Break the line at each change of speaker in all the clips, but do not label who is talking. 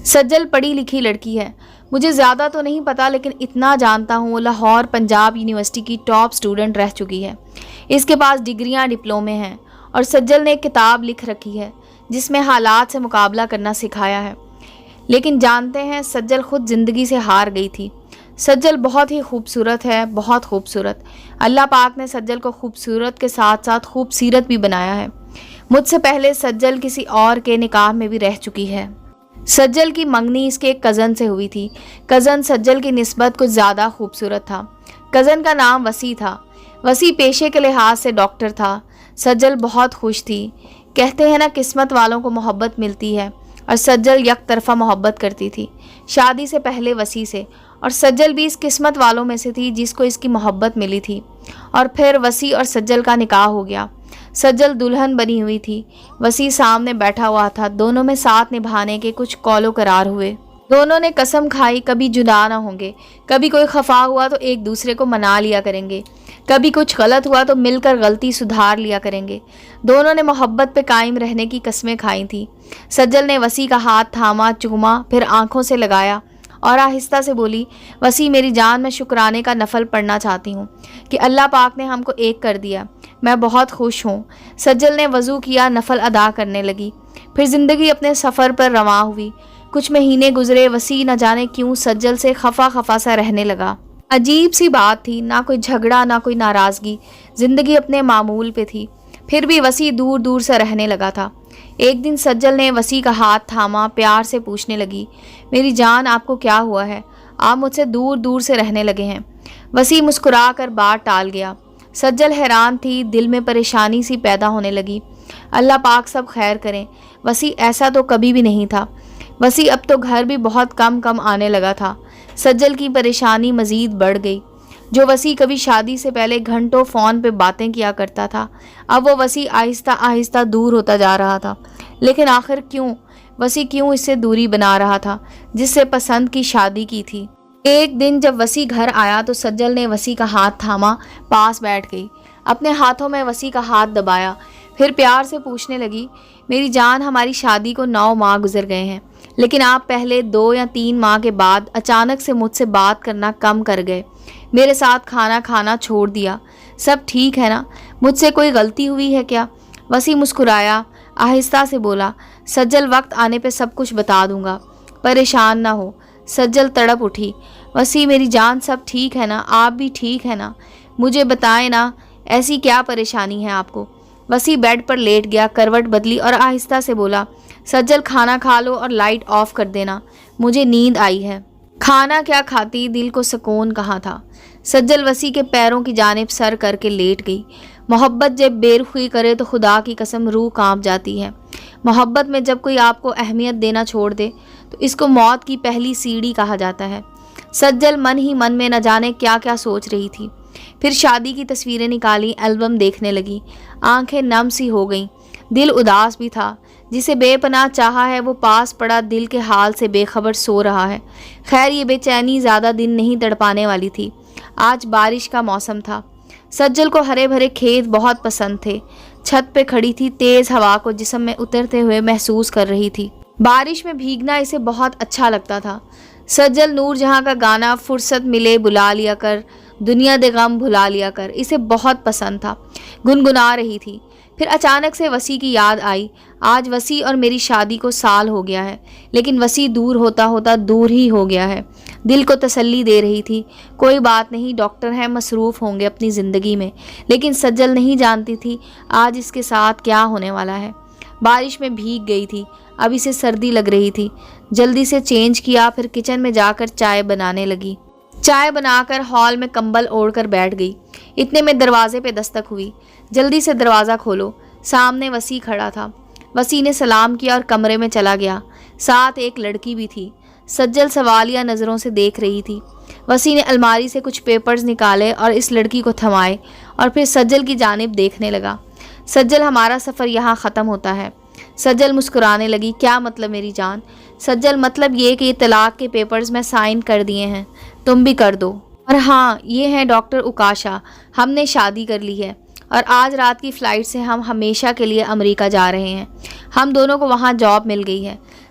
سجل پڑھی لکھی لڑکی ہے، مجھے زیادہ تو نہیں پتا لیکن اتنا جانتا ہوں وہ لاہور پنجاب یونیورسٹی کی ٹاپ سٹوڈنٹ رہ چکی ہے۔ اس کے پاس ڈگریاں ڈپلومے ہیں اور سجل نے ایک کتاب لکھ رکھی ہے جس میں حالات سے مقابلہ کرنا سکھایا ہے۔ لیکن جانتے ہیں سجل خود زندگی سے ہار گئی تھی۔ سجل بہت ہی خوبصورت ہے، بہت خوبصورت۔ اللہ پاک نے سجل کو خوبصورت کے ساتھ ساتھ خوبصیرت بھی بنایا ہے۔ مجھ سے پہلے سجل کسی اور کے نکاح میں بھی رہ چکی ہے۔ سجل کی منگنی اس کے ایک کزن سے ہوئی تھی۔ کزن سجل کی نسبت کچھ زیادہ خوبصورت تھا۔ کزن کا نام وسیع تھا۔ وسیع پیشے کے لحاظ سے ڈاکٹر تھا۔ سجل بہت خوش تھی۔ کہتے ہیں نا قسمت والوں کو محبت ملتی ہے، اور سجل یک طرفہ محبت کرتی تھی شادی سے پہلے وسیع سے، اور سجل بھی اس قسمت والوں میں سے تھی جس کو اس کی محبت ملی تھی۔ اور پھر وسیع اور سجل کا نکاح ہو گیا۔ سجل دلہن بنی ہوئی تھی، وسیع سامنے بیٹھا ہوا تھا۔ دونوں میں ساتھ نبھانے کے کچھ قول و قرار ہوئے۔ دونوں نے قسم کھائی کبھی جدا نہ ہوں گے، کبھی کوئی خفا ہوا تو ایک دوسرے کو منا لیا کریں گے، کبھی کچھ غلط ہوا تو مل کر غلطی سدھار لیا کریں گے۔ دونوں نے محبت پہ قائم رہنے کی قسمیں کھائی تھیں۔ سجل نے وسیع کا ہاتھ تھاما، چوما، پھر آنکھوں سے لگایا اور آہستہ سے بولی، وسیع میری جان، میں شکرانے کا نفل پڑھنا چاہتی ہوں کہ اللہ پاک نے ہم کو ایک کر دیا، میں بہت خوش ہوں۔ سجل نے وضو کیا، نفل ادا کرنے لگی، پھر زندگی اپنے سفر پر رواں ہوئی۔ کچھ مہینے گزرے، وسیع نہ جانے کیوں سجل سے خفا خفا سا رہنے لگا۔ عجیب سی بات تھی، نہ کوئی جھگڑا نہ کوئی ناراضگی، زندگی اپنے معمول پہ تھی، پھر بھی وسیع دور دور سے رہنے لگا تھا۔ ایک دن سجل نے وسیع کا ہاتھ تھاما، پیار سے پوچھنے لگی، میری جان آپ کو کیا ہوا ہے؟ آپ مجھ سے دور دور سے رہنے لگے ہیں۔ وسیع مسکرا کر بات ٹال گیا۔ سجل حیران تھی، دل میں پریشانی سی پیدا ہونے لگی۔ اللہ پاک سب خیر کریں، وسیع ایسا تو کبھی بھی نہیں تھا۔ وسیع اب تو گھر بھی بہت کم کم آنے لگا تھا۔ سجل کی پریشانی مزید بڑھ گئی۔ جو وسیع کبھی شادی سے پہلے گھنٹوں فون پہ باتیں کیا کرتا تھا، اب وہ وسیع آہستہ آہستہ دور ہوتا جا رہا تھا۔ لیکن آخر کیوں؟ وسیع کیوں اس سے دوری بنا رہا تھا جس سے پسند کی شادی کی تھی؟ ایک دن جب وسیع گھر آیا تو سجل نے وسیع کا ہاتھ تھاما، پاس بیٹھ گئی، اپنے ہاتھوں میں وسیع کا ہاتھ دبایا، پھر پیار سے پوچھنے لگی، میری جان ہماری شادی کو 9 ماہ گزر گئے ہیں، لیکن آپ پہلے 2 یا 3 ماہ کے بعد اچانک سے مجھ سے بات کرنا کم کر گئے، میرے ساتھ کھانا کھانا چھوڑ دیا، سب ٹھیک ہے نا؟ مجھ سے کوئی غلطی ہوئی ہے کیا؟ وسیع مسکرایا، آہستہ سے بولا، سجل وقت آنے پہ سب کچھ بتا دوں گا، پریشان نہ ہو۔ سجل تڑپ اٹھی، وسیع میری جان سب ٹھیک ہے نا؟ آپ بھی ٹھیک ہے نا؟ مجھے بتائیں نا، ایسی کیا پریشانی ہے آپ کو؟ وسیع بیڈ پر لیٹ گیا، کروٹ بدلی اور آہستہ سے بولا، سجل کھانا کھا لو اور لائٹ آف کر دینا، مجھے نیند آئی ہے۔ کھانا کیا کھاتی، دل کو سکون کہاں تھا۔ سجل وسیع کے پیروں کی جانب سر کر کے لیٹ گئی۔ محبت جب بے رخی کرے تو خدا کی قسم روح کانپ جاتی ہے۔ محبت میں جب کوئی آپ کو اہمیت دینا چھوڑ دے تو اس کو موت کی پہلی سیڑھی کہا جاتا ہے۔ سجل من ہی من میں نہ جانے کیا کیا سوچ رہی تھی۔ پھر شادی کی تصویریں نکالی، البم دیکھنے لگی، آنکھیں نم سی ہو گئیں، دل اداس بھی تھا۔ جسے بے پناہ چاہا ہے وہ پاس پڑا دل کے حال سے بے خبر سو رہا ہے۔ خیر یہ بے چینی زیادہ دن نہیں تڑپانے والی تھی۔ آج بارش کا موسم تھا۔ سجل کو ہرے بھرے کھیت بہت پسند تھے۔ چھت پہ کھڑی تھی، تیز ہوا کو جسم میں اترتے ہوئے محسوس کر رہی تھی۔ بارش میں بھیگنا اسے بہت اچھا لگتا تھا۔ سجل نور جہاں کا گانا فرصت ملے بلا لیا کر، دنیا دے غم بھلا لیا کر اسے بہت پسند تھا، گنگنا رہی تھی۔ پھر اچانک سے وسیع کی یاد آئی۔ آج وسیع اور میری شادی کو سال ہو گیا ہے، لیکن وسیع دور ہوتا ہوتا دور ہی ہو گیا ہے۔ دل کو تسلی دے رہی تھی، کوئی بات نہیں، ڈاکٹر ہیں، مصروف ہوں گے اپنی زندگی میں، لیکن سجل نہیں جانتی تھی آج اس کے ساتھ کیا ہونے والا ہے۔ بارش میں بھیگ گئی تھی، اب اسے سردی لگ رہی تھی۔ جلدی سے چینج کیا، پھر کچن میں جا کر چائے بنانے لگی۔ چائے بنا کر ہال میں کمبل اوڑھ کر بیٹھ گئی۔ اتنے میں دروازے پہ دستک ہوئی۔ جلدی سے دروازہ کھولو۔ سامنے وسیع کھڑا تھا۔ وسیع نے سلام کیا اور کمرے میں چلا گیا۔ ساتھ ایک لڑکی بھی تھی۔ سجل سوالیہ نظروں سے دیکھ رہی تھی۔ وسیع نے الماری سے کچھ پیپرز نکالے اور اس لڑکی کو تھمائے اور پھر سجل کی جانب دیکھنے لگا۔ سجل ہمارا سفر یہاں ختم ہوتا ہے۔ سجل مسکرانے لگی، کیا مطلب میری جان؟ سجل مطلب یہ کہ یہ طلاق کے پیپرز میں سائن کر دیے ہیں، تم بھی کر دو۔ اور ہاں یہ ہیں ڈاکٹر اکاشا، ہم نے شادی کر لی ہے اور آج رات کی فلائٹ سے ہم ہمیشہ کے لیے امریکہ جا رہے ہیں۔ ہم دونوں کو وہاں جاب مل گئی ہے۔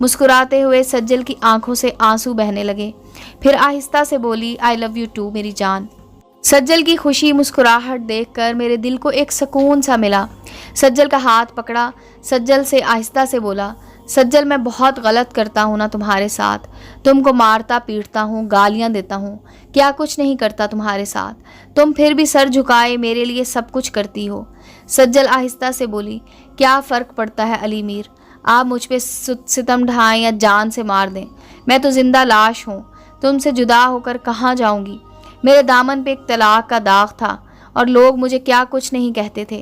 مسکراتے ہوئے سجل کی آنکھوں سے آنسو بہنے لگے. پھر آہستہ سے بولی, آئی لو یو ٹو میری جان. سجل کی خوشی مسکراہٹ دیکھ کر میرے دل کو ایک سکون سا ملا. سجل کا ہاتھ پکڑا, سجل سے آہستہ سے بولا, سجل میں بہت غلط کرتا ہوں نا تمہارے ساتھ. تم کو مارتا پیٹتا ہوں, گالیاں دیتا ہوں, کیا کچھ نہیں کرتا تمہارے ساتھ. تم پھر بھی سر جھکائے میرے لیے سب کچھ کرتی ہو. سجل آہستہ سے بولی, کیا فرق پڑتا ہے علی میر, آپ مجھ پہ ستم ڈھائیں یا جان سے مار دیں, میں تو زندہ لاش ہوں. تم سے جدا ہو کر کہاں جاؤں گی. میرے دامن پہ ایک طلاق کا داغ تھا اور لوگ مجھے کیا کچھ نہیں کہتے تھے.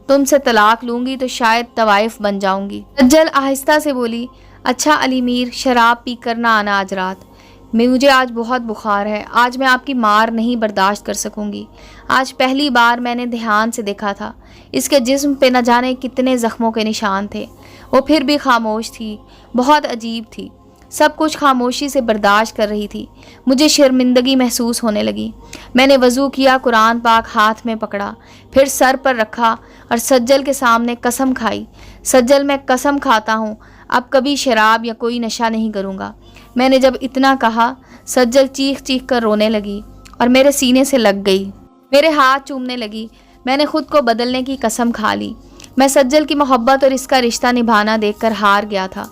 تم سے طلاق لوں گی تو شاید طوائف بن جاؤں گی. سجل آہستہ سے بولی, اچھا علی میر, شراب پی کر نہ آنا آج رات. مجھے آج بہت بخار ہے, آج میں آپ کی مار نہیں برداشت کر سکوں گی. آج پہلی بار میں نے دھیان سے دیکھا تھا, اس کے جسم پہ نہ جانے کتنے زخموں کے نشان تھے. وہ پھر بھی خاموش تھی, بہت عجیب تھی, سب کچھ خاموشی سے برداشت کر رہی تھی. مجھے شرمندگی محسوس ہونے لگی. میں نے وضو کیا, قرآن پاک ہاتھ میں پکڑا, پھر سر پر رکھا اور سجل کے سامنے قسم کھائی. سجل, میں قسم کھاتا ہوں اب کبھی شراب یا کوئی نشہ نہیں کروں گا. میں نے جب اتنا کہا, سجل چیخ چیخ کر رونے لگی اور میرے سینے سے لگ گئی, میرے ہاتھ چومنے لگی. میں نے خود کو بدلنے کی قسم کھا لی. میں سجل کی محبت اور اس کا رشتہ نبھانا دیکھ کر ہار گیا تھا.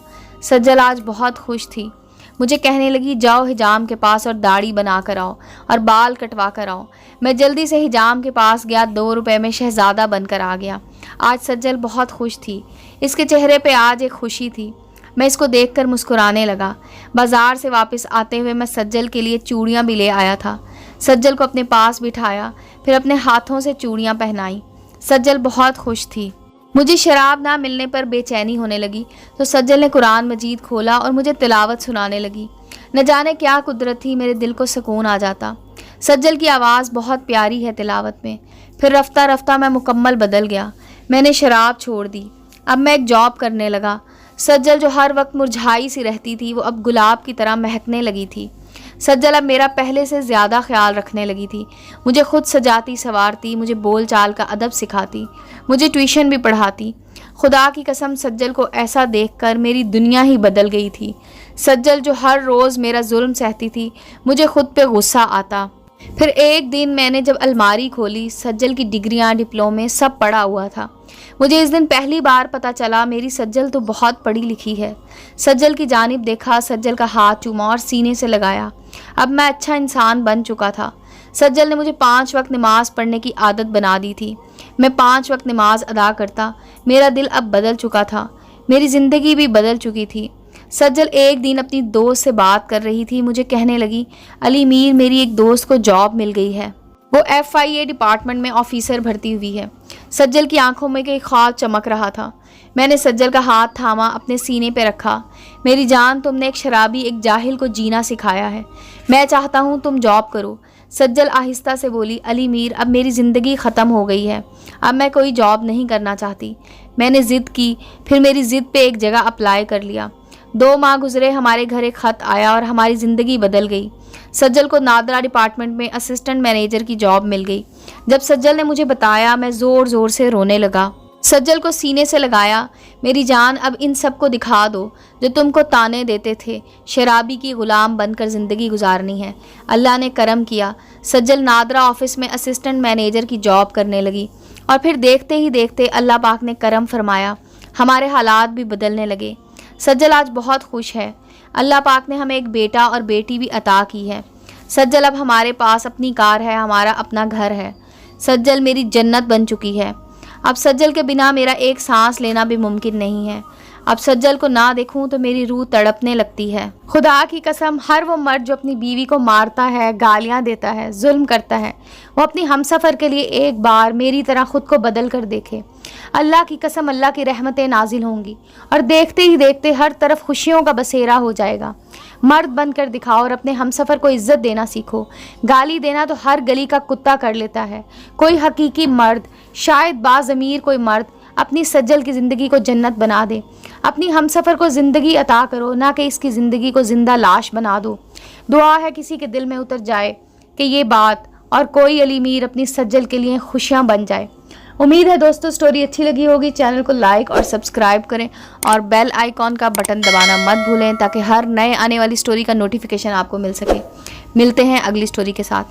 سجل آج بہت خوش تھی. مجھے کہنے لگی, جاؤ حجام کے پاس اور داڑھی بنا کر آؤ اور بال کٹوا کر آؤ. میں جلدی سے حجام کے پاس گیا, 2 روپے میں شہزادہ بن کر آ گیا. آج سجل بہت خوش تھی, اس کے چہرے پہ آج ایک خوشی تھی. میں اس کو دیکھ کر مسکرانے لگا. بازار سے واپس آتے ہوئے میں سجل کے لیے چوڑیاں بھی لے آیا تھا. سجل کو اپنے پاس بٹھایا, پھر اپنے ہاتھوں سے چوڑیاں پہنائی. سجل بہت خوش تھی. مجھے شراب نہ ملنے پر بے چینی ہونے لگی تو سجل نے قرآن مجید کھولا اور مجھے تلاوت سنانے لگی. نہ جانے کیا قدرت تھی, میرے دل کو سکون آ جاتا. سجل کی آواز بہت پیاری ہے تلاوت میں. پھر رفتہ رفتہ میں مکمل بدل گیا. میں نے شراب چھوڑ دی. اب میں ایک جاب کرنے لگا. سجل جو ہر وقت مرجھائی سی رہتی تھی, وہ اب گلاب کی طرح مہکنے لگی تھی. سجل اب میرا پہلے سے زیادہ خیال رکھنے لگی تھی. مجھے خود سجاتی سنوارتی, مجھے بول چال کا ادب سکھاتی, مجھے ٹیوشن بھی پڑھاتی. خدا کی قسم سجل کو ایسا دیکھ کر میری دنیا ہی بدل گئی تھی. سجل جو ہر روز میرا ظلم سہتی تھی, مجھے خود پہ غصہ آتا. پھر ایک دن میں نے جب الماری کھولی, سجل کی ڈگریاں, ڈپلومے سب پڑا ہوا تھا. مجھے اس دن پہلی بار پتہ چلا میری سجل تو بہت پڑھی لکھی ہے. سجل کی جانب دیکھا, سجل کا ہاتھ چوما اور سینے سے لگایا. اب میں اچھا انسان بن چکا تھا. سجل نے مجھے 5 وقت نماز پڑھنے کی عادت بنا دی تھی. میں 5 وقت نماز ادا کرتا. میرا دل اب بدل چکا تھا, میری زندگی بھی بدل چکی تھی. سجل ایک دن اپنی دوست سے بات کر رہی تھی. مجھے کہنے لگی, علی میر, میری ایک دوست کو جاب مل گئی ہے, وہ FIA ڈپارٹمنٹ میں آفیسر بھرتی ہوئی ہے. سجل کی آنکھوں میں کوئی خواب چمک رہا تھا. میں نے سجل کا ہاتھ تھاما, اپنے سینے پہ رکھا. میری جان, تم نے ایک شرابی, ایک جاہل کو جینا سکھایا ہے. میں چاہتا ہوں تم جاب کرو. سجل آہستہ سے بولی, علی میر, اب میری زندگی ختم ہو گئی ہے. اب میں کوئی جاب نہیں کرنا چاہتی. میں نے ضد کی, پھر میری ضد پہ ایک جگہ اپلائی کر لیا. 2 ماہ گزرے, ہمارے گھر ایک خط آیا اور ہماری زندگی بدل گئی. سجل کو نادرا ڈپارٹمنٹ میں اسسٹنٹ مینیجر کی جاب مل گئی. جب سجل نے مجھے بتایا, میں زور زور سے رونے لگا. سجل کو سینے سے لگایا. میری جان, اب ان سب کو دکھا دو جو تم کو تانے دیتے تھے. شرابی کی غلام بن کر زندگی گزارنی ہے. اللہ نے کرم کیا. سجل نادرا آفس میں اسسٹنٹ مینیجر کی جاب کرنے لگی اور پھر دیکھتے ہی دیکھتے اللہ پاک نے کرم فرمایا, ہمارے حالات بھی بدلنے لگے. سجل آج بہت خوش ہے. اللہ پاک نے ہمیں ایک بیٹا اور بیٹی بھی عطا کی ہے. سجل, اب ہمارے پاس اپنی کار ہے, ہمارا اپنا گھر ہے. سجل میری جنت بن چکی ہے. اب سجل کے بنا میرا ایک سانس لینا بھی ممکن نہیں ہے. اب سجل کو نہ دیکھوں تو میری روح تڑپنے لگتی ہے. خدا کی قسم, ہر وہ مرد جو اپنی بیوی کو مارتا ہے, گالیاں دیتا ہے, ظلم کرتا ہے, وہ اپنی ہمسفر کے لیے ایک بار میری طرح خود کو بدل کر دیکھے. اللہ کی قسم, اللہ کی رحمتیں نازل ہوں گی اور دیکھتے ہی دیکھتے ہر طرف خوشیوں کا بسیرا ہو جائے گا. مرد بن کر دکھاؤ اور اپنے ہمسفر کو عزت دینا سیکھو. گالی دینا تو ہر گلی کا کتا کر لیتا ہے. کوئی حقیقی مرد, شاید باضمیر کوئی مرد, اپنی سجل کی زندگی کو جنت بنا دے. اپنی ہمسفر کو زندگی عطا کرو, نہ کہ اس کی زندگی کو زندہ لاش بنا دو. دعا ہے کسی کے دل میں اتر جائے کہ یہ بات, اور کوئی علی میر اپنی سجل کے لیے خوشیاں بن جائے. امید ہے دوستو سٹوری اچھی لگی ہوگی. چینل کو لائک اور سبسکرائب کریں اور بیل آئیکن کا بٹن دبانا مت بھولیں تاکہ ہر نئے آنے والی سٹوری کا نوٹیفیکیشن آپ کو مل سکے. ملتے ہیں اگلی سٹوری کے ساتھ.